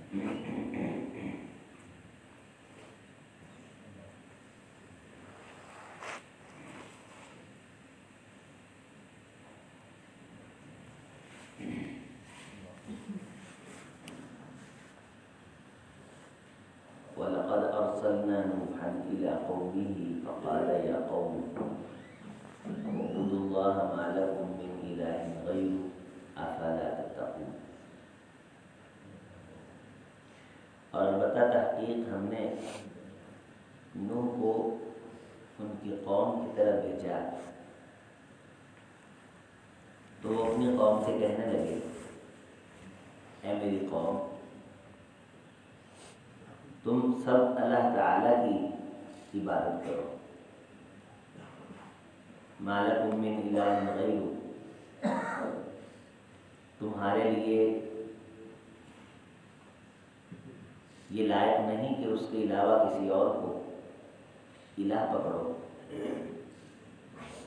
وَلَقَدْ أَرْسَلْنَا نُوحًا إِلَىٰ قَوْمِهِ فَقَالَ يَا قَوْمِ اعْبُدُوا اللَّهَ مَا لَكُم مِّنْ إِلَٰهٍ غَيْرُهُ أَفَلَا تَتَّقُونَ۔ اور البتہ تحقیق ہم نے نوح کو ان کی قوم کی طرف بھیجا تو وہ اپنی قوم سے کہنے لگے، اے میری قوم، تم سب اللہ تعالیٰ کی عبادت کرو، ما لکم من الہ غیرہ، تمہارے لیے یہ لائق نہیں کہ اس کے علاوہ کسی اور کو الہ پکڑو،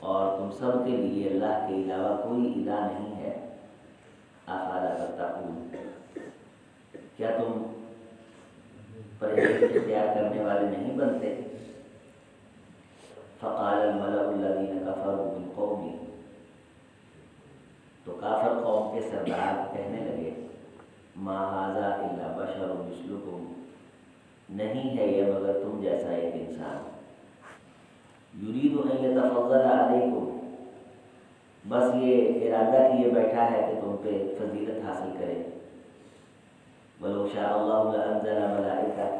اور تم سب کے لیے اللہ کے علاوہ کوئی الہ نہیں ہے، افلا تتقون، کیا تم پرہیز اختیار کرنے والے نہیں بنتے؟ فقال الملأ الذین کفروا من قومہ، تو کافر قوم کے سردار کہنے لگے، ما ھذا الا بشر مثلکم، نہیں ہے یہ مگر تم جیسا ایک انسان، یرید ان یتفضل علیکم، بس یہ ارادہ کیے بیٹھا ہے کہ تم پہ فضیلت حاصل کرے، وَلَوْ شَاءَ اللَّهُ لَأَنزَلَ مَلَائِكَةً،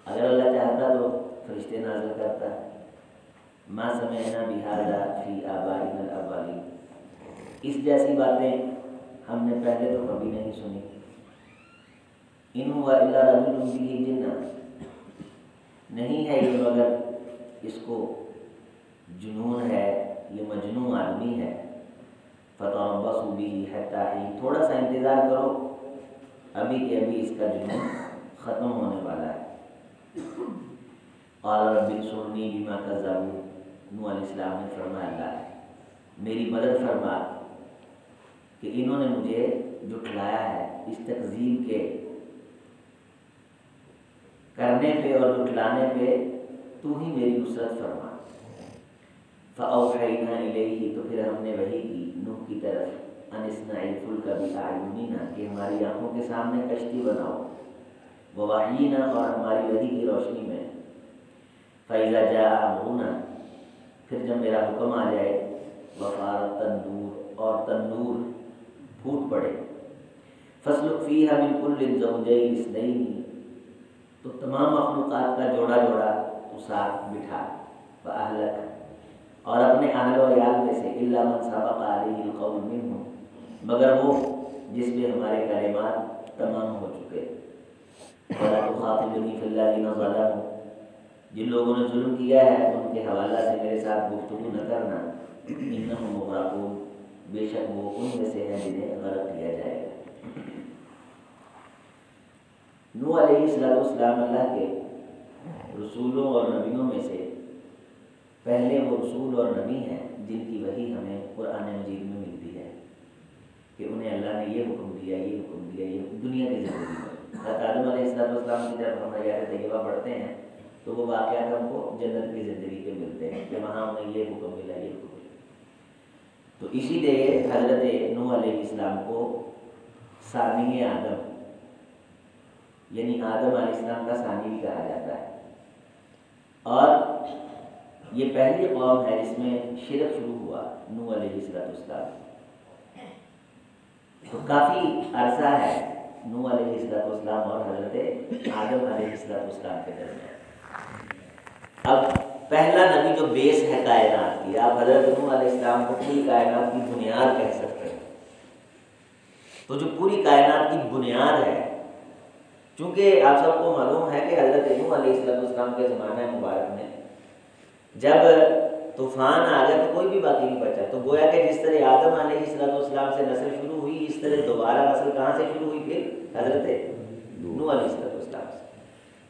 اگر اللہ چاہتا تو فرشتے نازل کرتا، مَا سَمِعْنَا بِهَذَا فِي آبَائِنَا الْأَوَّلِينَ، اس جیسی باتیں ہم نے پہلے تو کبھی نہیں سنی، إِنْ هُوَ إِلَّا رَجُلٌ بِهِ جِنَّةٌ، نہیں ہے یہ مگر اس کو جنون ہے، یہ مجنون آدمی ہے، فَتَرَبَّصُوا بِهِ حَتَّىٰ حِينٍ، تھوڑا سا انتظار کرو، ابھی کہ ابھی اس کا جنون ختم ہونے والا ہے۔ قال رب انصرنی بما کذبون، نوح علیہ السلام نے فرمایا، اللہ میری مدد فرما کہ انہوں نے مجھے جھٹلایا ہے، اس تکذیب کے کرنے پہ اور جھٹلانے پہ تو ہی میری نصرت فرما۔ فأوحینا الیہ، تو پھر ہم نے وحی کی نوح کی طرف، ان اصنع الفلک بأعیننا، کہ ہماری آنکھوں کے سامنے کشتی بناؤ، ووحینا، اور ہماری وحی کی روشنی میں، فإذا جاء امرنا، پھر جب میرا حکم آ جائے، وفارت تنور، اور تنور پھوٹ پڑے، فاسلک فیہا من کل زوجین اثنین، تو تمام مخلوقات کا جوڑا جوڑا تو ساتھ بٹھا، فأہلک، اور اپنے اہل و عیال میں سے، الا من سبق علیہ القول منہم، مگر وہ جس پہ ہمارے کلمات تمام ہو چکے، ولا تخاطبنی فی الذین ظلموا، جن لوگوں نے ظلم کیا ہے ان کے حوالہ سے میرے ساتھ گفتگو نہ کرنا، انہم مغرقون، بے شک وہ ان میں سے ہیں جنہیں غرق کیا جائے گا۔ نوح علیہ السلام اللہ کے رسولوں اور نبیوں میں سے پہلے وہ رسول اور نبی ہیں جن کی وحی ہمیں قرآن مجید میں ملتی ہے کہ انہیں اللہ نے یہ حکم دیا، یہ حکم دیا، یہ دنیا کی زندگی میں۔ حضرت آدم علیہ السلام کی جب ہم حیات طیبہ پڑھتے ہیں تو وہ واقعات ہم کو جنت کی زندگی کے ملتے ہیں کہ وہاں انہیں یہ حکم ملا، یہ حکم ملا۔ تو اسی لیے حضرت نوح علیہ السلام کو ثانی آدم، یعنی آدم علیہ السلام کا ثانی بھی کہا جاتا ہے، اور یہ پہلی قوم ہے جس میں شرک شروع ہوا، نوح علیہ السلام۔ تو کافی عرصہ ہے نوح علیہ السلام اور حضرت آدم علیہ السلام کے درمیان۔ اب پہلا نبی جو بیس ہے کائنات کی، آپ حضرت نوح علیہ السلام کو پوری کائنات کی بنیاد کہہ سکتے ہیں۔ تو جو پوری کائنات کی بنیاد ہے، چونکہ آپ سب کو معلوم ہے کہ حضرت نوح علیہ السلام کے زمانہ مبارک میں جب طوفان آ گیا تو کوئی بھی باقی نہیں بچا، تو گویا کہ جس طرح آدم علیہ السلام سے نسل شروع ہوئی، اس طرح دوبارہ نسل کہاں سے شروع ہوئی؟ پھر حضرت نوح علیہ السلام سے۔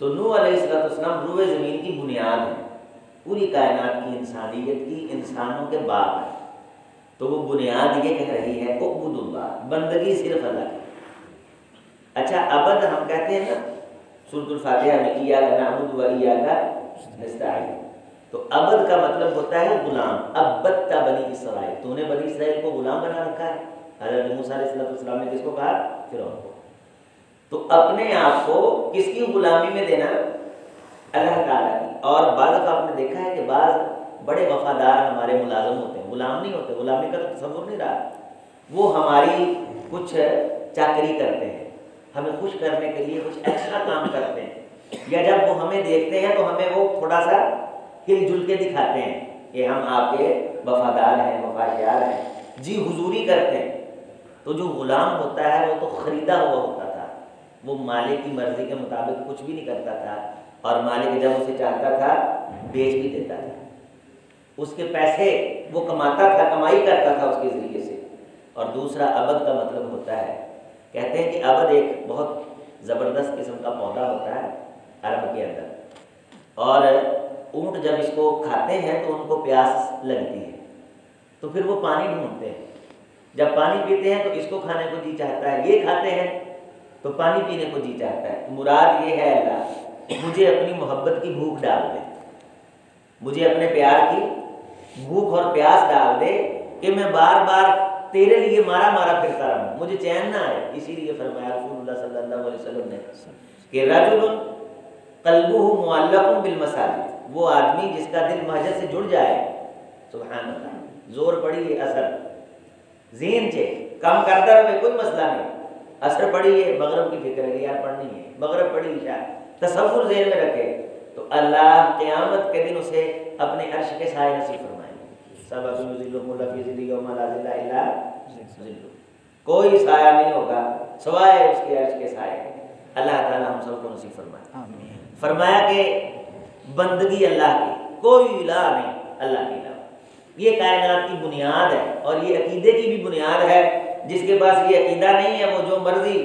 تو نوح علیہ السلام روئے زمین کی بنیاد ہے، پوری کائنات کی، انسانیت کی، انسانوں کے باپ ہے۔ تو وہ بنیاد یہ کہہ رہی ہے اعبدوا اللہ، بندگی صرف اللہ کی۔ اچھا ابد ہم کہتے ہیں نا سورۃ الفاتحہ میں ایاک نعبد و ایاک نستعین، تو ابد کا مطلب ہوتا ہے غلام. عبدت بنی اسرائیل، تو نے بنی اسرائیل کو غلام بنا رکھا ہے. حضرت موسیٰ علیہ السلام نے کس کو کہا؟ فرعون کو. تو اپنے آپ کو کس کی غلامی میں دینا؟ اللہ تعالیٰ کی. اور بعض کا آپ نے دیکھا ہے کہ بعض بڑے وفادار ہمارے ملازم ہوتے ہیں، غلام نہیں ہوتے، غلامی کا تو تصور نہیں رہا. وہ ہماری کچھ چاکری کرتے ہیں، ہمیں خوش کرنے کے لیے کچھ ایکسٹرا کام کرتے ہیں، یا جب وہ ہمیں دیکھتے ہیں تو ہمیں وہ تھوڑا سا ہل جل کے دکھاتے ہیں کہ ہم آپ کے وفادار ہیں، وفادار ہیں، جی حضوری کرتے ہیں. تو جو غلام ہوتا ہے وہ تو خریدا ہوا ہوتا تھا، وہ مالک کی مرضی کے مطابق کچھ بھی نہیں کرتا تھا، اور مالک جب اسے چاہتا تھا بیچ بھی دیتا تھا. اس کے پیسے وہ کماتا تھا، کمائی کرتا تھا اس کے ذریعے سے. اور دوسرا عبد کا مطلب ہوتا ہے، کہتے ہیں کہ عبد ایک بہت زبردست قسم کا پودا ہوتا ہے عرب کے اندر، اور اونٹ جب اس کو کھاتے ہیں تو ان کو پیاس لگتی ہے، تو پھر وہ پانی ڈھونڈتے ہیں. جب پانی پیتے ہیں تو اس کو کھانے کو جی چاہتا ہے، یہ کھاتے ہیں تو پانی پینے کو جی چاہتا ہے. مراد یہ ہے اللہ مجھے اپنی محبت کی بھوک ڈال دے، مجھے اپنے پیار کی بھوک اور پیاس ڈال دے کہ میں بار بار تیرے لیے مارا مارا پھرتا رہوں، مجھے چین نہ آئے. اسی لیے فرمایا رسول اللہ صلی اللہ علیہ وسلم نے کہ رجل قلبہ معلق بالمساجد، وہ آدمی جس کا دل مسجد سے جڑ جائے، سبحان اللہ، زور پڑی ہے اثر ذہن سے کم کرتا رہے کوئی مسئلہ نہیں، اثر پڑی ہے مغرب کی فکر ہے یار پڑھنی ہے، مغرب پڑھی عشاء، تصور ذہن میں رکھے تو اللہ قیامت کے دن اسے اپنے عرش کے سائے نصیب فرمائے. سبب یذلہم اللہ فی ظلہ یوم لا ظل الا ظلہ، کوئی سایہ نہیں ہوگا سوائے اس کے عرش کے سائے. اللہ تعالی ہم سب کو نصیب فرمائے. فرمایا کہ بندگی اللہ کی، کوئی الہ نہیں اللہ کے علاوہ. یہ کائنات کی بنیاد ہے اور یہ عقیدے کی بھی بنیاد ہے. جس کے پاس یہ عقیدہ نہیں ہے وہ جو مرضی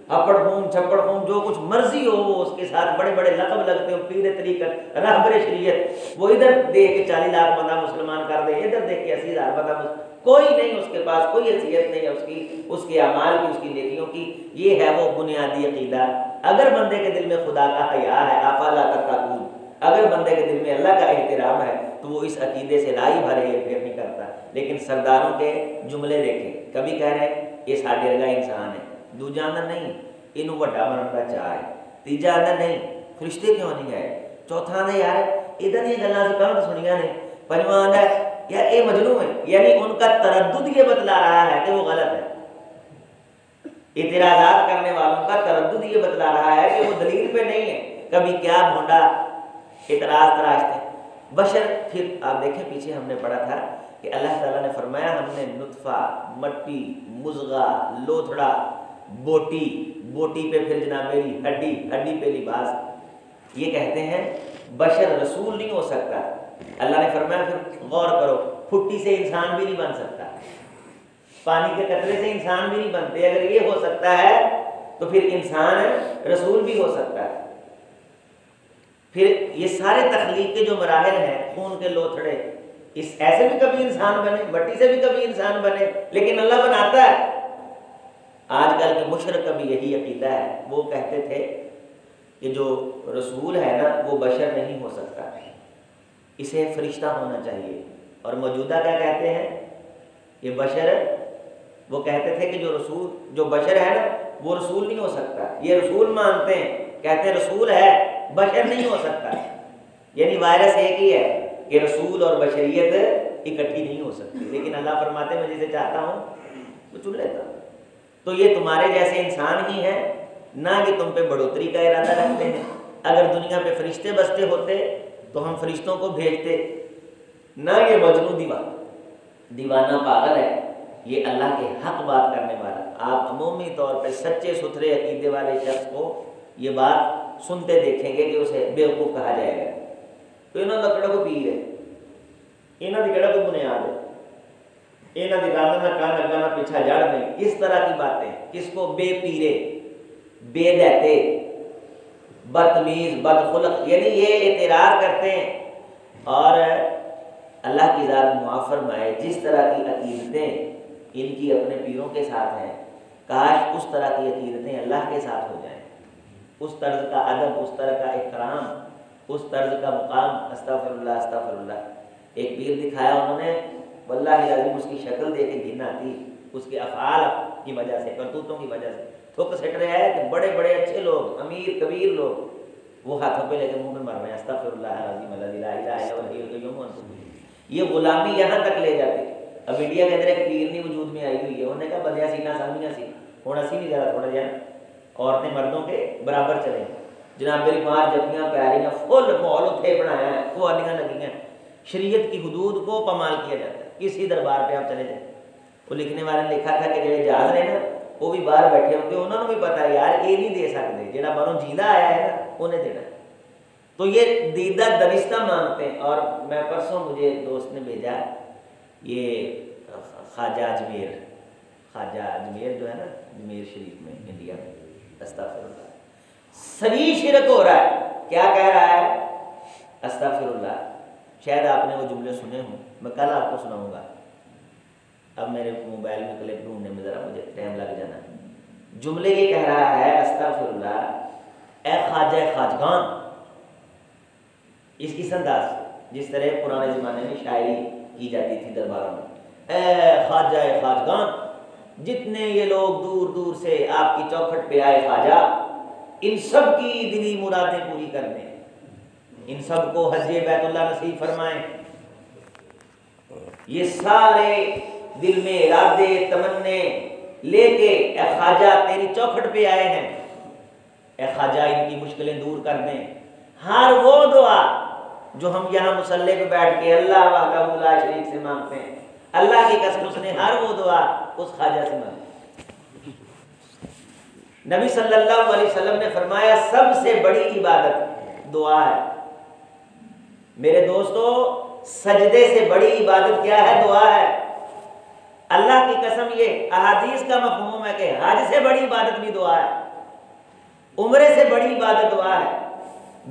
ہپڑ خون چھپڑ خون جو کچھ مرضی ہو وہ اس کے ساتھ بڑے بڑے لقب لگتے ہو، پیر طریقت، رہبر شریعت، وہ ادھر دے کے 40 لاکھ بندہ مسلمان کر دے، ادھر دے کے 80,000 بندہ کوئی نہیں اس کے پاس، کوئی حیثیت نہیں ہے اس کی اعمال کی، اس کی نیکیوں کی. یہ ہے وہ بنیادی عقیدہ. اگر بندے کے دل میں خدا کا حیا ہے، افلا تتقون، اگر بندے کے دل میں اللہ کا احترام ہے تو وہ اس عقیدے سے لائی بھر ہیر پھیر نہیں کرتا. لیکن سرداروں کے جملے دیکھیں، کبھی کہہ رہے یہ ساڈے ورگا انسان ہے، دوجا آندر نہیں اینو وڈا بنن دا چاہ ہے، تیجا آندر نہیں فرشتے کیوں نہیں گئے، چوتھا آندر یار ادھر یہ گلاں سے کہاں سنیاں نے، پنجواں آندر یار اے مجنون ہے. یعنی ان کا تردد یہ بتلا رہا ہے کہ وہ غلط ہے. اعتراضات کرنے والوں کا تردد یہ بتلا رہا ہے کہ وہ دلیل پہ نہیں ہے. کبھی کیا بھونڈا اعتراض تراشتے بشر. پھر آپ دیکھیں پیچھے ہم نے پڑھا تھا کہ اللہ تعالیٰ نے فرمایا ہم نے نطفہ، مٹی، مضغہ، لوتھڑا، بوٹی، بوٹی پہ پھر جناب میری ہڈی، ہڈی پہ لباس. یہ کہتے ہیں بشر رسول نہیں ہو سکتا. اللہ نے فرمایا پھر غور کرو، پھٹی سے انسان بھی نہیں بن سکتا، پانی کے قطرے سے انسان بھی نہیں بنتے. اگر یہ ہو سکتا ہے تو پھر انسان رسول بھی ہو سکتا ہے. پھر یہ سارے تخلیق کے جو مراحل ہیں، خون کے لوتھڑے، اس ایسے بھی کبھی انسان بنے، مٹی سے بھی کبھی انسان بنے، لیکن اللہ بناتا ہے. آج کل کے مشرک کا بھی یہی عقیدہ ہے. وہ کہتے تھے کہ جو رسول ہے نا وہ بشر نہیں ہو سکتا، اسے فرشتہ ہونا چاہیے. اور موجودہ کیا کہتے ہیں یہ بشر، وہ کہتے تھے کہ جو بشر ہے نا وہ رسول نہیں ہو سکتا. یہ رسول مانتے ہیں، کہتے ہیں رسول ہے بشر نہیں ہو سکتا. یعنی وائرس ایک ہی ہے کہ رسول اور بشریت اکٹھی نہیں ہو سکتی. لیکن اللہ فرماتے ہیں میں جسے چاہتا ہوں وہ چن لیتا ہوں. تو یہ تمہارے جیسے انسان ہی ہیں، نہ کہ تم پہ بڑھوتری کا ارادہ رکھتے ہیں. اگر دنیا پہ فرشتے بستے ہوتے تو ہم فرشتوں کو بھیجتے. نہ یہ مجنون دیوانہ پاگل ہے، یہ اللہ کے حق بات کرنے والا. آپ عمومی طور پہ سچے ستھرے عقیدے والے شخص کو یہ بات سنتے دیکھیں گے کہ اسے بیوقوف کہا جائے گا. تو انہوں نے کہڑا کو پیر ہے، انہوں نے کہڑا کو بنیاد ہے، انہوں نے گانا نہ کان لگانا پیچھا جڑ نہیں. اس طرح کی باتیں کس کو بے پیرے، بے دیتے، بدتمیز، بدخلق، یعنی یہ اعتراض کرتے ہیں. اور اللہ کی ذات معاف فرمائے جس طرح کی عقیدتیں ان کی اپنے پیروں کے ساتھ ہیں. کاش اس طرح کی عقیدتیں اللہ کے ساتھ ہو جائیں، اس طرز کا ادب، اس طرح کا احترام، اس طرز کا مقام. استغفر اللہ استغفر اللہ. ایک پیر دکھایا انہوں نے، واللہ العظیم اس کی شکل دیکھ کے گھن آتی، اس کے افعال کی وجہ سے، کرتوتوں کی وجہ سے. تھوک سٹ رہا ہے کہ بڑے بڑے اچھے لوگ، امیر کبیر لوگ، وہ ہاتھوں پہ لے کے منہ میں مر رہے ہیں استغفر اللہ العظیم الذی لا الہ الا هو الحی القیوم وانتم. یہ غلامی یہاں تک لے جاتے. اب انڈیا کے اندر ایک پیرنی وجود میں آئی ہوئی ہے، انہوں نے کہا بدیا سینا سامیاں سی ہوں اسی نہیں زیادہ تھوڑا جہاں عورتیں مردوں کے برابر چلیں. جناب میری ماں جتیاں پیاریاں فل ماحول اتنے بنایا ہے، وہ آلیاں لگی ہیں. شریعت کی حدود کو پامال کیا جاتا ہے. کسی دربار پہ آپ چلے جائیں، وہ لکھنے والے نے لکھا تھا کہ جڑے جہاز رہے نا وہ بھی باہر بیٹھے ہوتے، انہوں نے بھی پتا ہے یار یہ نہیں دے سکتے، جہاں باہروں جیلا آیا ہے نا انہیں دینا. تو یہ دیدہ دبستہ مانگتے ہیں. اور میں پرسوں مجھے دوست نے بھیجا یہ خواجہ اجمیر، خواجہ اجمیر جو ہے نا اجمیر شریف میں انڈیا میں، استغفر اللہ، صریح شرک ہو رہا ہے. کیا کہہ رہا ہے؟ استغفر اللہ. شاید آپ نے وہ جملے سنے ہوں، میں کل آپ کو سناؤں گا. اب میرے موبائل میں کلپ ڈھونڈنے میں ذرا مجھے ٹائم لگ جانا. جملے یہ کہہ رہا ہے استغفر اللہ، اے خواجہ خواجگان، اس کی انداز جس طرح پرانے زمانے میں شاعری کی جاتی تھی درباروں میں. اے خواجہ خواجگان، جتنے یہ لوگ دور دور سے آپ کی چوکھٹ پہ آئے خواجہ، ان سب کی دلی مرادیں پوری کر دیں، ان سب کو حج بیت اللہ نصیب فرمائیں. یہ سارے دل میں ارادے تمنے لے کے اے خواجہ تیری چوکھٹ پہ آئے ہیں، اے خواجہ ان کی مشکلیں دور کر دیں. ہر وہ دعا جو ہم یہاں مصلی پہ بیٹھ کے اللہ وحدہ لا شریک سے مانگتے ہیں، اللہ کی قسم اس نے ہر وہ دعا اس خواجہ سے مانگی. نبی صلی اللہ علیہ وسلم نے فرمایا سب سے بڑی عبادت دعا ہے. میرے دوستو سجدے سے بڑی عبادت کیا ہے؟ دعا ہے. اللہ کی قسم یہ احادیث کا مفہوم ہے کہ حج سے بڑی عبادت بھی دعا ہے، عمرے سے بڑی عبادت دعا ہے،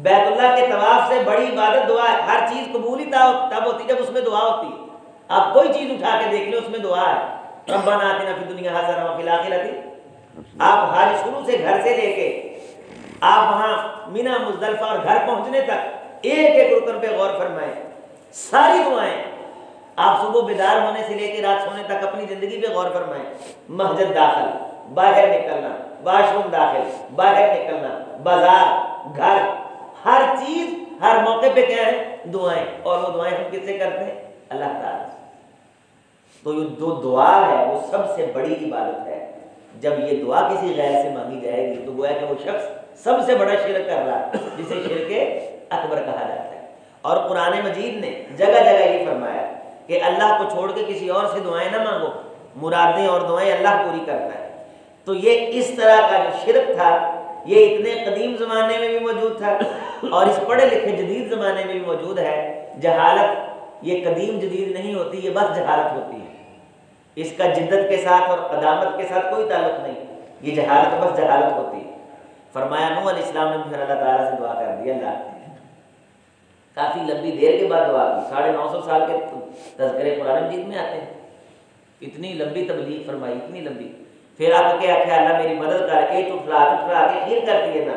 بیت اللہ کے طواف سے بڑی عبادت دعا ہے. ہر چیز قبول ہی تب ہوتی جب اس میں دعا ہوتی ہے. آپ کوئی چیز اٹھا کے دیکھ لو اس میں دعا ہے. ربنا آتنا فی الدنیا حسنہ وفی الآخرۃ. آپ حج شروع سے گھر سے لے کے آپ وہاں مینا مزدلفہ اور گھر پہنچنے تک ایک ایک رکن پہ غور فرمائیں. ساری دعائیں آپ صبح بیدار ہونے سے لے کے رات سونے تک اپنی زندگی پہ غور فرمائیں. مسجد داخل، باہر نکلنا، واش روم داخل، باہر نکلنا، بازار، گھر، ہر چیز ہر موقع پہ کیا ہے؟ دعائیں. اور وہ دعائیں ہم کس سے کرتے ہیں؟ اللہ تعالیٰ سے. تو یہ جو دعا ہے وہ سب سے بڑی عبادت ہے. جب یہ دعا کسی غیر سے مانگی جائے گی تو گویا کہ وہ شخص سب سے بڑا شرک کر رہا ہے، جسے شرک اکبر کہا جاتا ہے. اور قرآن مجید نے جگہ جگہ یہ فرمایا کہ اللہ کو چھوڑ کے کسی اور سے دعائیں نہ مانگو، مرادیں اور دعائیں اللہ پوری کرتا ہے. تو یہ اس طرح کا جو شرک تھا یہ اتنے قدیم زمانے میں بھی موجود تھا اور اس پڑھے لکھے جدید زمانے میں بھی موجود ہے. جہالت یہ قدیم جدید نہیں ہوتی، یہ بس جہالت ہوتی ہے. اس کا جدت کے ساتھ اور قدامت کے ساتھ کوئی تعلق نہیں، یہ جہالت بس جہالت ہوتی ہے. فرمایا نوح علیہ السلام نے پھر اللہ تعالیٰ سے دعا کر دی. اللہ کافی لمبی دیر کے بعد دعا کی. 950 سال کے تذکرے قرآن مجید میں آتے ہیں. اتنی لمبی تبلیغ فرمائی، اتنی لمبی. پھر آپ کے آخیا اللہ میری مدد کر کے ٹھٹرا کے خیر کر دیے نہ.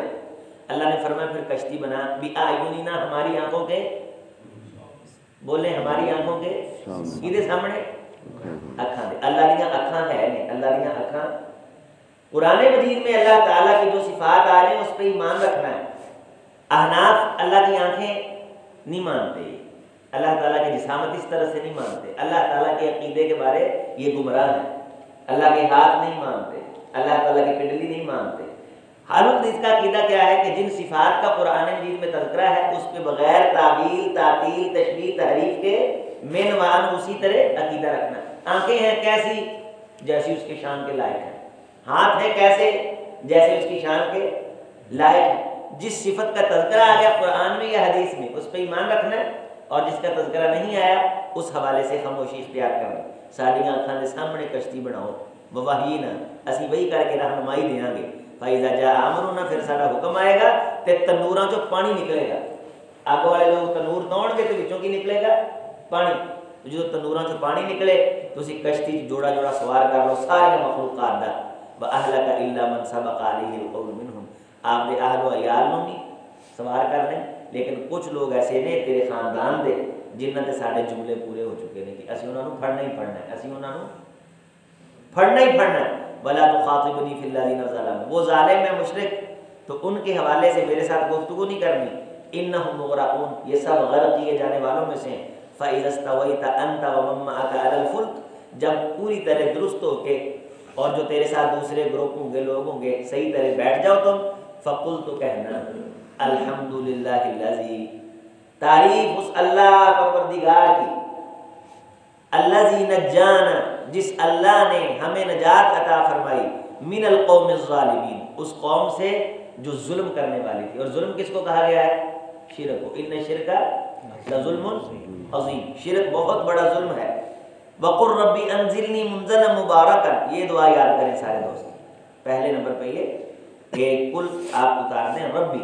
اللہ نے فرمایا پھر کشتی بنا بِأَعْيُنِنَا، ہماری آنکھوں کے، بولے ہماری آنکھوں کے سیدھے سامنے اکھاں دے. اللہ دیا اکھاں ہے نہیں، اللہ دیا اکھاں. قرآن مجید میں اللہ تعالیٰ کی جو صفات آ رہے ہیں اس پہ ایمان رکھنا ہے. احناف اللہ کی آنکھیں نہیں مانتے، اللہ تعالیٰ کی جسامت اس طرح سے نہیں مانتے، اللہ تعالیٰ کے عقیدے کے بارے یہ گمراہ ہیں. اللہ کے ہاتھ نہیں مانتے، اللہ تعالیٰ کی پنڈلی نہیں مانتے. حالانکہ اس کا عقیدہ کیا ہے کہ جن صفات کا قرآن مجید میں تذکرہ ہے اس پہ بغیر تعویل، تعطیل، تشبیہ، تحریف کے مینوان اسی طرح عقیدہ رکھنا. آنکھیں ہیں کیسی؟ جیسی اس کے شان کے لائق ہیں. ہاتھ ہیں کیسے؟ جیسے اس کی شان کے لائق ہیں. جس صفت کا تذکرہ آ گیا قرآن میں یا حدیث میں اس پہ ایمان رکھنا ہے، اور جس کا تذکرہ نہیں آیا اس حوالے سے خاموشی اختیار کرنا. ساڑیاں آنکھاں دے سامنے کشتی بناؤ، وحینا اسی وہی کر کے رہنمائی دیاں گے. فَإِذَا جَاءَ أَمْرُنَا، پھر سارا حکم آئے گا تے تنوراں چوں پانی نکلے گا. آگ والے لوگ تنور توڑ گے تو وچوں کی نکلے گا؟ پانی. جو تنوراں چوں پانی نکلے تو اسی کشتی جوڑا جوڑا سوار کر لو سارے مخلوقات دا. وَأَهْلَكَ إِلَّا مَنْ سَبَقَ عَلَيْهِ الْقَوْلُ مِنْهُمْ، آپ دے اہل و عیال نوں بھی سوار کر لیں، لیکن کچھ لوگ ایسے نے تیرے خاندان دے جنہاں تے سارے جملے پورے ہو چکے ہیں کہ اسی انہاں نوں پھڑنا ہی پھڑنا ہے، اسی انہاں نوں پھڑنا ہی پھڑنا ہے۔ وَلَا تُخَاطِبْنِي فِي الَّذِينَ ظَلَمُوا، وہ ظالم ہے مشرک، تو ان کے حوالے سے میرے ساتھ گفتگو نہیں کرنی۔ إِنَّهُمْ مُغْرَقُونَ، یہ سب غرق کیے جانے والوں میں سے ہیں۔ فَإِذَا اسْتَوَيْتَ أَنْتَ وَمَن مَّعَكَ عَلَى الْفُلْكِ، جب پوری طرح درست ہو کے اور جو تیرے ساتھ دوسرے گروپ ہوں گے، لوگ ہوں گے، صحیح طرح بیٹھ جاؤ تم، فَقُلْ، تو کہنا الحمدللہ الذی، تعریف اس اللہ پروردگار کی، الذی نجانا، جس اللہ نے ہمیں نجات عطا فرمائی، من القوم الظالمین، اس قوم سے جو ظلم کرنے والی تھی۔ اور ظلم کس کو کہا گیا ہے؟ شرک کو۔ ان شرک لظلم عظیم، شرک بہت بڑا ظلم ہے۔ وقر ربی انزلنی منزلا مبارکا، یہ دعا یاد کریں سارے دوست۔ پہلے نمبر پہ یہ کہ کل آپ اتار دیں ربی،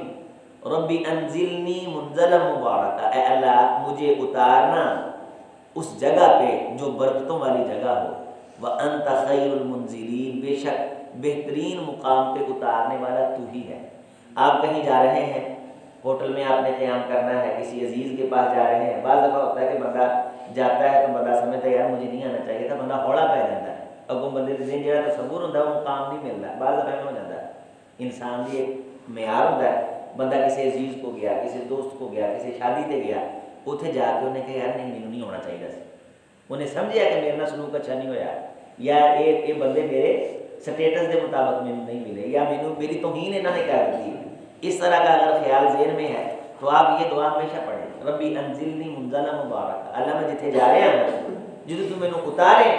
ربی انزلنی منزلا مبارکا، اے اللہ مجھے اتارنا اس جگہ پہ جو برکتوں والی جگہ ہو۔ وانت خیر المنزلین، بے شک بہترین مقام پہ اتارنے والا تو ہی ہے۔ آپ کہیں جا رہے ہیں، ہوٹل میں آپ نے قیام کرنا ہے، کسی عزیز کے پاس جا رہے ہیں، بعض دفعہ ہوتا ہے کہ بندہ جاتا ہے تو بندہ سمجھتا ہے یار مجھے نہیں آنا چاہیے تھا، بندہ ہوڑا پہ جاتا ہے، اگوں بندے دن جہاں تصور ہوتا ہے وہ مقام نہیں ملتا، بعض دفعہ ہو جاتا ہے۔ انسان بھی ایک معیار ہوتا ہے، بندہ کسی عزیز کو گیا، کسی دوست کو گیا، کسی شادی تے گیا، اتنے جا کے انہیں کہا یار نہیں مینوں نہیں ہونا چاہیے سی، انہیں سمجھا کہ میرے نال سلوک اچھا نہیں ہوا، یا یہ بندے میرے سٹیٹس کے مطابق مینوں نہیں ملے، یا مینوں میری توہین انہوں نے کر دی۔ اس طرح کا اگر خیال ذہن میں ہے تو آپ یہ دعا ہمیشہ پڑھیں، ربی انزلنی منزلا مبارک، اللہ میں جتنے جا رہے ہیں جدو تم مینوں اتارے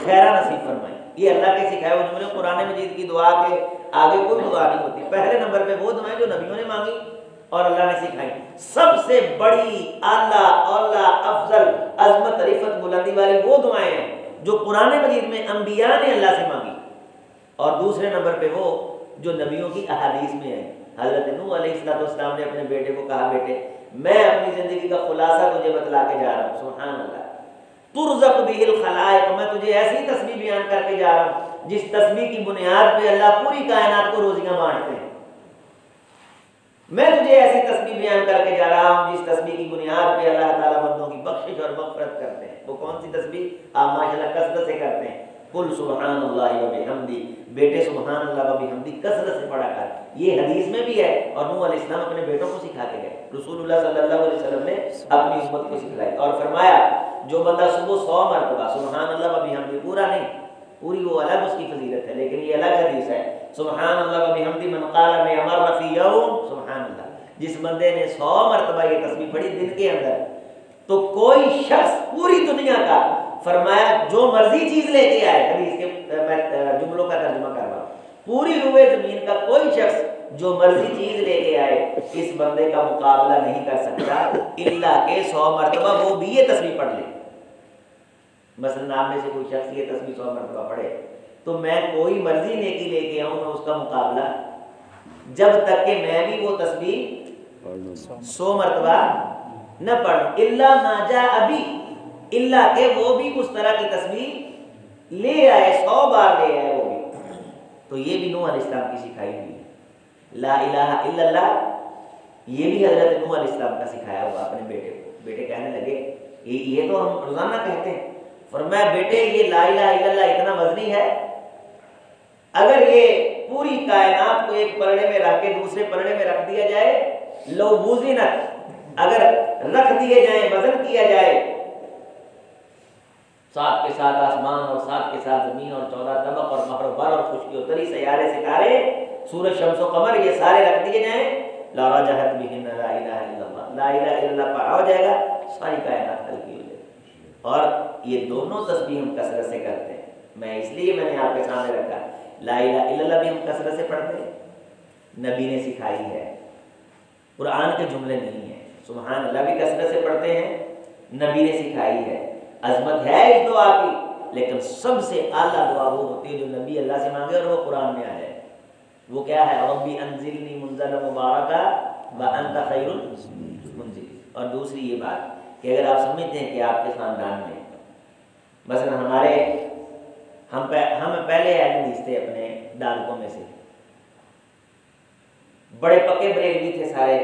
خیرہ نصیب فرمائے۔ یہ اللہ کے سکھائے ہوئے جملے، قرآن مجید کی دعا کے آگے کوئی دعا نہیں ہوتی۔ پہلے نمبر پہ وہ دعائیں جو نبیوں نے مانگی اور اللہ نے سکھائی، سب سے بڑی اعلیٰ اولا افضل عظمت رفعت بلندی والی وہ دعائیں ہیں جو قرآن مجید میں انبیاء نے اللہ سے مانگی، اور دوسرے نمبر پہ وہ جو نبیوں کی احادیث میں ہیں۔ حضرت نوح علیہ السلام نے اپنے بیٹے کو کہا بیٹے میں اپنی زندگی کا خلاصہ تجھے بتلا کے جا رہا ہوں، سبحان اللہ، ترزق بہ الخلائق، میں تجھے ایسی تسبیح بیان کر کے جا رہا ہوں جس تسبیح کی بنیاد پہ اللہ پوری کائنات کو روزیاں بانٹتے ہیں۔ میں تجھے ایسی تسبیح بیان کر کے جا رہا ہوں جس تسبیح کی بنیاد پہ اللہ تعالیٰ بندوں کی بخشش اور مغفرت کرتے ہیں۔ وہ کون سی تسبیح؟ آپ ماشاءاللہ کثرت سے کرتے ہیں، قل سبحان اللہ و بحمدی، بیٹے سبحان اللہ و بحمدی کثرت سے پڑھا کر۔ یہ حدیث میں بھی ہے، اور نوح علیہ السلام اپنے بیٹوں کو سکھا کے گئے، رسول اللہ صلی اللہ علیہ وسلم نے اپنی امت کو سکھلائی اور فرمایا جو بندہ صبح 100 مرتبہ سبحان اللہ و بحمدی، پورا نہیں، پوری وہ الگ اس کی فضیلت ہے، لیکن یہ الگ حدیث ہے، سبحان اللہ و بحمدی من قال میں امر فی یوم، سبحان اللہ، جس بندے نے 100 مرتبہ یہ تسبیح پڑھی دن کے اندر، تو کوئی شخص پوری دنیا کا، فرمایا جو مرضی چیز لے کے آئے، حدیث کے میں جملوں کا ترجمہ کر رہا ہوں، پوری روئے زمین کا کوئی شخص جو مرضی چیز لے کے آئے اس بندے کا مقابلہ نہیں کر سکتا، الا کہ 100 مرتبہ وہ بھی یہ تسبیح پڑھ لے۔ مثلا آپ میں سے کوئی شخص یہ تسبیح 100 مرتبہ پڑھے تو میں کوئی مرضی نیکی لے کے آؤں، میں اس کا مقابلہ جب تک کہ میں بھی وہ تسبیح 100 مرتبہ نہ پڑھوں، الا ما جاء ابی، الا کہ وہ بھی اس طرح کی تسبیح لے آئے، 100 بار لے آئے وہ بھی۔ تو یہ بھی نوح علیہ السلام کی سکھائی ہوئی ہے، لا الہ الا اللہ، یہ بھی حضرت نوح علیہ السلام کا سکھایا ہوا اپنے بیٹے کو۔ بیٹے کہنے لگے یہ تو ہم روزانہ کہتے ہیں، فرمایا بیٹے یہ لا الہ الا اللہ اتنا وزنی ہے، اگر یہ پوری کائنات کو ایک پلڑے میں رکھ کے دوسرے پلڑے میں رکھ دیا جائے، لو وزنت، اگر رکھ دیے جائیں، وزن کیا جائے، ساتھ کے ساتھ آسمان اور ساتھ کے ساتھ زمین اور 14 طبق اور بحر و بر اور خشکی و تری سیارے ستارے سورج شمس و قمر، یہ سارے رکھ دیے جائیں، لا رجحت بہن لا الہ الا اللہ، لا الہ الا اللہ پڑھا ہو جائے گا، ساری کائنات ہلکی ہو جائے گی۔ اور یہ دونوں تسبیح ہم کثرت سے کرتے ہیں، میں اس لیے میں نے آپ کے سامنے رکھا، لا الہ الا اللہ بھی ہم کثرت سے پڑھتے ہیں، نبی نے سکھائی ہے، قرآن کے جملے نہیں ہیں، سبحان اللہ بھی کثرت سے پڑھتے ہیں، نبی نے سکھائی ہے، عظمت ہے اس دعا کی، لیکن سب سے اعلیٰ دعا وہ ہوتی ہے جو نبی اللہ سے مانگے اور وہ قرآن میں آ جائے۔ وہ کیا ہے؟ ربی انزلنی منزلا مبارکا وانت خیر المنزلین۔ اور دوسری یہ بات کہ اگر آپ سمجھتے ہیں کہ آپ کے خاندان میں مثلا ہمارے ہم پہلے احادیث تھے اپنے دارکوں میں سے، بڑے پکے بریلوی تھے سارے،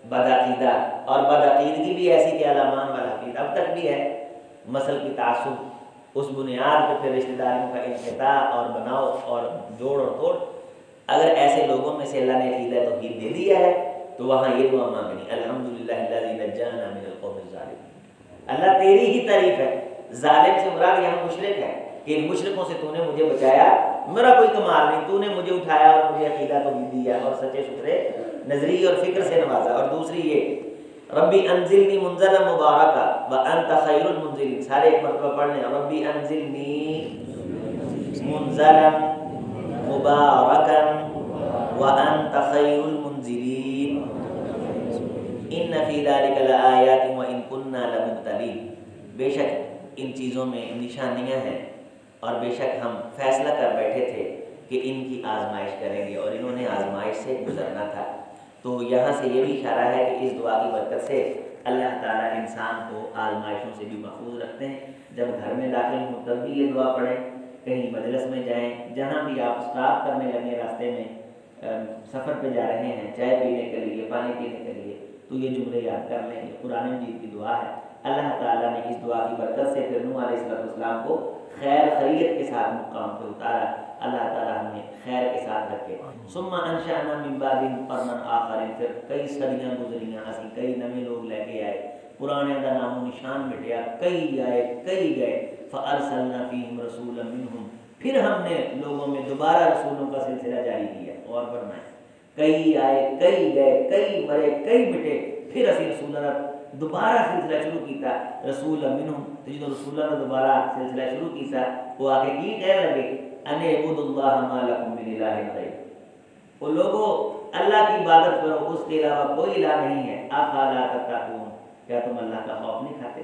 بدعقیدہ، اور بدعقیدگی بھی ایسی کہ علامہ والعقید اب تک بھی ہے، مسل کی تعصب، اس بنیاد پہ پھر رشتہ داریوں کا انقطاع اور بناؤ اور جوڑ اور توڑ۔ اگر ایسے لوگوں میں سے اللہ نے عقیدہ توحید دے دیا ہے تو وہاں یہ دعا مانگنی، الحمدللہ الذی نجانا من القوم الظالمین، اللہ تیری ہی تعریف ہے، ظالم سے مراد یہاں مشرک ہے کہ ان مشرکوں سے تو نے مجھے بچایا، میرا کوئی کمال نہیں، تو نے مجھے اٹھایا اور مجھے عقیدہ توحید دیا اور سچے ستھرے نظریے اور فکر سے نوازا۔ اور دوسری یہ ربی انزلنی منزلا مبارکا وانت خیر المنزلین، سارے ایک مرتبہ پڑھ لیں، ربی انزلنی منزلا مبارکا وانت خیر المنزلین ان فی ذلک لآیات وان کننا لمبتلین، بے شک ان چیزوں میں نشانیاں ہیں اور بے شک ہم فیصلہ کر بیٹھے تھے کہ ان کی آزمائش کریں گے، اور انہوں نے آزمائش سے گزرنا تھا۔ تو یہاں سے یہ بھی اشارہ ہے کہ اس دعا کی برکت سے اللہ تعالیٰ انسان کو آزمائشوں سے بھی محفوظ رکھتے ہیں۔ جب گھر میں داخل ہوں تب بھی یہ دعا پڑھیں، کہیں مجلس میں جائیں، جہاں بھی آپ اسٹاپ کرنے لگے، راستے میں سفر پہ جا رہے ہیں، چائے پینے کے لیے، پانی پینے کے لیے، تو یہ جملے یاد کر لیں، یہ قرآن مجید کی دعا ہے۔ اللہ تعالیٰ نے اس دعا کی برکت سے پھر نوح علیہ السلام کو خیر خیریت کے ساتھ مقام پہ اتارا۔ اللہ تعالیٰ ہمیں خیر کے ساتھ رکھے۔ ثم انشأنا من بعدهم قرنا آخرین، پھر کئی صدیاں گزریاں، اسی کئی نئے لوگ لے کے آئے، پرانے دا نام و نشان مٹیا، کئی آئے کئی گئے، فارسلنا فیہم رسولا منہم، پھر ہم نے لوگوں میں دوبارہ رسولوں کا سلسلہ جاری کیا۔ اور فرمائے کئی آئے کئی گئے، کئی مرے کئی مٹے، پھر اسی رسولوں نے دوبارہ سلسلہ شروع کیتا، رسول منہم، تو جدو رسولوں نے دوبارہ سلسلہ شروع کیتا، وہ آ کے کی کہنے لگے ان اعبدوا اللہ ما لکم من الہ غیر، وہ لوگوں اللہ کی عبادت کرو، اس کے علاوہ کوئی الہ نہیں ہے، افلا تتقون، کیا تم اللہ کا خوف نہیں کھاتے،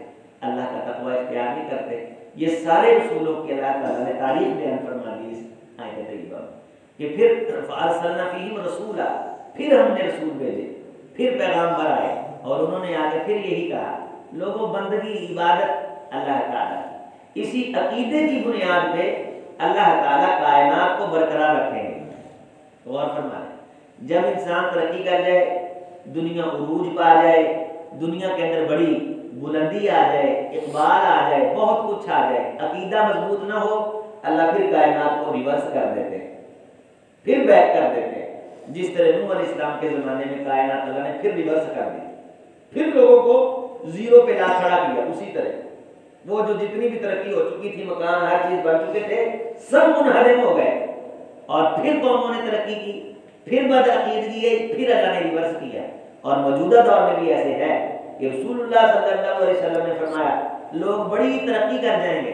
اللہ کا تقوی اختیار نہیں کرتے؟ یہ سارے رسولوں کے اللہ تعالیٰ نے تاریخ بیان فرما دی اس آیت طیبہ میں کہ پھر فارسلنا فیہم رسولا، پھر ہم نے رسول بھیجے، پھر پیغامبر آئے، اور انہوں نے آگے پھر یہی کہا لوگوں بندگی عبادت اللہ تعالیٰ، اسی عقیدے کی بنیاد پہ اللہ تعالیٰ کائنات کو برقرار رکھیں گے۔ غور فرمائیں، جب انسان ترقی کر جائے، دنیا عروج پا جائے، دنیا کے اندر بڑی بلندی آ جائے، اقبال آ جائے، بہت کچھ آ جائے، عقیدہ مضبوط نہ ہو، اللہ پھر کائنات کو ریورس کر دیتے ہیں، پھر بیک کر دیتے ہیں، جس طرح نوح علیہ السلام کے زمانے میں کائنات اللہ نے پھر ریورس کر دی، پھر لوگوں کو زیرو پہ لا کھڑا کیا۔ اسی طرح وہ جو جتنی بھی ترقی ہو چکی تھی، مکان ہر چیز بن چکے تھے، سب منہدم ہو گئے، اور پھر قوموں نے ترقی کی، پھر بدعقیدگی ہے، پھر اللہ نے ریورس کیا۔ اور موجودہ دور میں بھی ایسے ہے کہ رسول اللہ صلی اللہ علیہ وسلم نے فرمایا لوگ بڑی ترقی کر جائیں گے،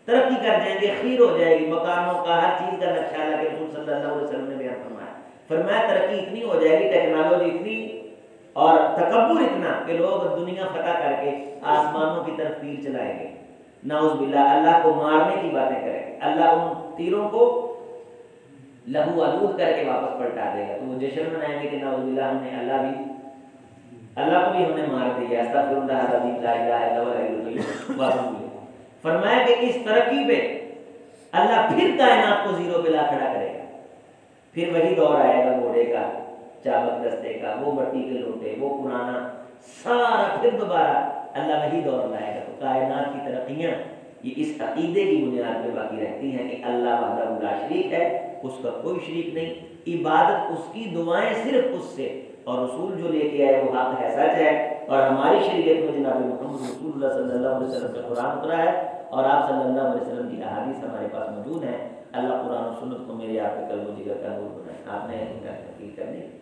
ترقی کر جائیں گے، خیر ہو جائے گی، مکانوں کا ہر چیز کا نقشہ اللہ کے رسول صلی اللہ علیہ وسلم نے بیان فرمایا ترقی اتنی ہو جائے گی، ٹیکنالوجی اتنی اور تکبر اتنا کہ لوگ دنیا فتح کر کے آسمانوں کی طرف تیر چلائیں گے، نعوذ باللہ، اللہ کو مارنے کی باتیں کریں گے، اللہ ان تیروں کو لہو آلود کر کے واپس پلٹا دے گا، تو وہ جشن منائیں گے کہ نعوذ باللہ ہم نے اللہ کو بھی ہم نے مار دیا، استغفر اللہ العظیم لا الہ الا هو الحی القیوم۔ فرمایا کہ اس ترقی پہ اللہ پھر کائنات کو زیرو پہ لا کھڑا کرے گا، پھر وہی دور آئے گا گھوڑے کا، چابک دستے کا، وہ مٹی کے لوٹے، وہ پرانا سارا، پھر دوبارہ اللہ وہی دور لائے گا۔ تو کائنات کی ترقیاں یہ اس عقیدے کی بنیاد پہ باقی رہتی ہیں کہ اللہ وحدہ لا شریک ہے، اس کا کوئی شریک نہیں، عبادت اس کی، دعائیں صرف اس سے، اور رسول جو لے کے آئے وہ حق ہے، سچ ہے، اور ہماری شریعت میں جناب محمد رسول اللہ صلی اللہ علیہ وسلم کا قرآن اترا ہے، اور آپ صلی اللہ علیہ وسلم کی احادیث ہمارے پاس موجود ہیں۔ اللہ قرآن و سنت کو میرے آپ کے قلب و جگر کا نور بنائے۔ آپ نے تحقیق کرنی